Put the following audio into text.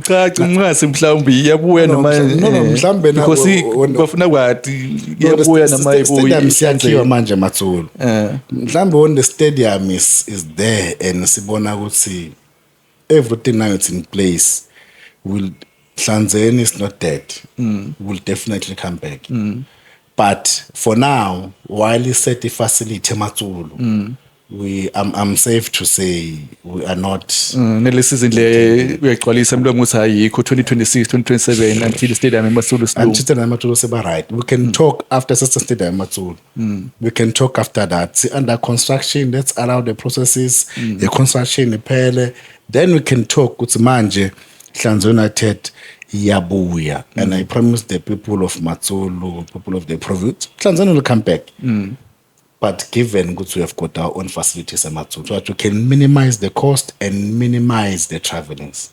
Cha umngase mhlawumbe iyabuya noma mhlawumbe because bafuna kwathi iyabuya noma stadium siyakhiwa manje Matsulu. Mhlawumbe when the stadium is there and sibona ukuthi everything now it's in place, will Hlanzeni is not dead. Will definitely come back. But for now, while he set the facility Matsulu, I'm safe to say we are not. Nele season le uyagcwalisa mlomo ukuthi ayikho 2026 2027 until the stadium eMatsulu slow. Until stadium eMatsulu seba right. We can talk after stadium eMatsulu. We can talk after that. See, under construction, let's allow the processes. The construction iphele. Then we can talk ukuthi manje Hlanzeni United yabuya. And I promise the people of Matsulu, people of the province, Hlanzeni will come back. But given good we have got our own facilities at Matsulu, so that we can minimize the cost and minimize the travelings.